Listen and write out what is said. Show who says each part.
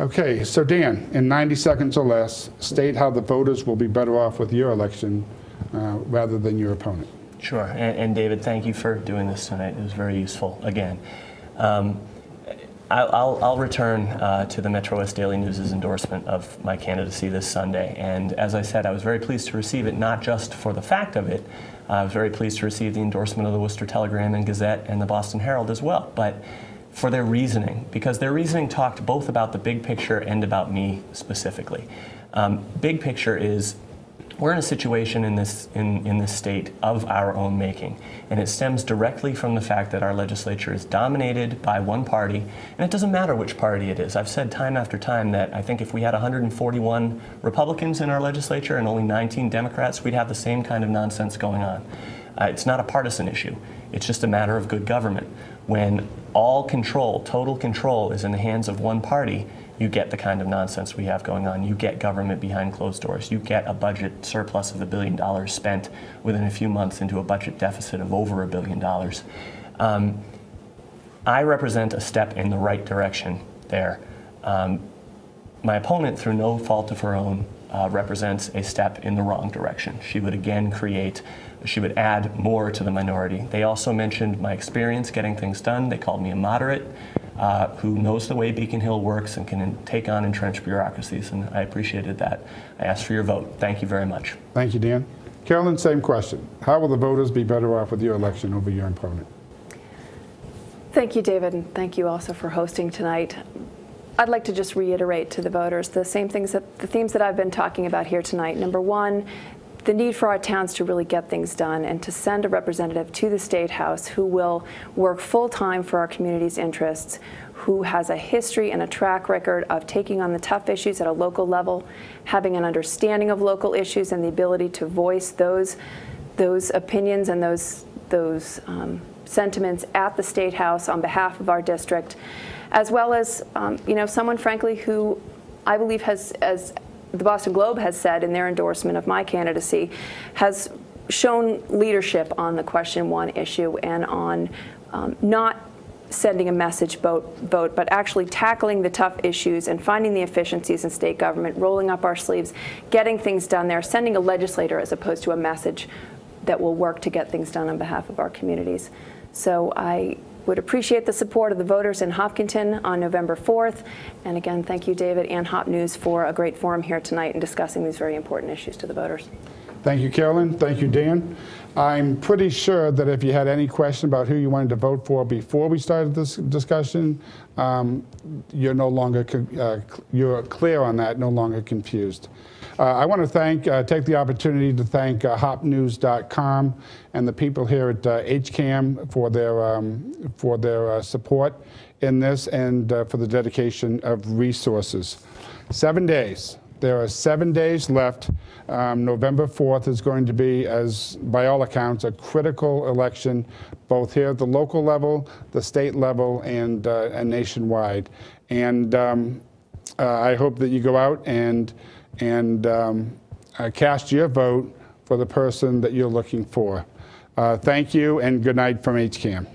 Speaker 1: Okay, so Dan, in 90 seconds or less, state how the voters will be better off with your election rather than your opponent.
Speaker 2: Sure, and David, thank you for doing this tonight. It was very useful, again. I'll return to the Metro West Daily News' endorsement of my candidacy this Sunday, and as I said, I was very pleased to receive it, not just for the fact of it. I was very pleased to receive the endorsement of the Worcester Telegram and Gazette and the Boston Herald as well, but for their reasoning, because their reasoning talked both about the big picture and about me specifically. Big picture is we're in a situation in this state of our own making, and it stems directly from the fact that our legislature is dominated by one party, and it doesn't matter which party it is. I've said time after time that I think if we had 141 Republicans in our legislature and only 19 Democrats, we'd have the same kind of nonsense going on. It's not a partisan issue. It's just a matter of good government. When all control, total control, is in the hands of one party, you get the kind of nonsense we have going on. You get government behind closed doors. You get a budget surplus of $1 billion spent within a few months into a budget deficit of over $1 billion. I represent a step in the right direction there. My opponent, through no fault of her own, represents a step in the wrong direction. She would again she would add more to the minority. They also mentioned my experience getting things done. They called me a moderate who knows the way Beacon Hill works and can take on entrenched bureaucracies, and I appreciated that. I asked for your vote. Thank you very much.
Speaker 1: Thank you, Dan. Carolyn, same question. How will the voters be better off with your election over your opponent?
Speaker 3: Thank you, David, and thank you also for hosting tonight. I'd like to just reiterate to the voters the themes that I've been talking about here tonight. Number one, the need for our towns to really get things done and to send a representative to the State House who will work full-time for our community's interests, who has a history and a track record of taking on the tough issues at a local level, having an understanding of local issues and the ability to voice those opinions and those sentiments at the State House on behalf of our district, as well as someone, frankly, who I believe has, as the Boston Globe has said in their endorsement of my candidacy, has shown leadership on the question 1 issue and on not sending a message vote, but actually tackling the tough issues and finding the efficiencies in state government, rolling up our sleeves, getting things done there, sending a legislator as opposed to a message that will work to get things done on behalf of our communities. So I would appreciate the support of the voters in Hopkinton on November 4th. And again, thank you, David and HopNews, for a great forum here tonight and discussing these very important issues to the voters.
Speaker 1: Thank you, Carolyn. Thank you, Dan. I'm pretty sure that if you had any question about who you wanted to vote for before we started this discussion, you're no longer you're clear on that, no longer confused. I want to take the opportunity to thank HopNews.com and the people here at HCAM for their support in this and for the dedication of resources. 7 days. There are 7 days left. November 4th is going to be, as by all accounts, a critical election, both here at the local level, the state level, and nationwide. And I hope that you go out and cast your vote for the person that you're looking for. Thank you, and good night from HCAM.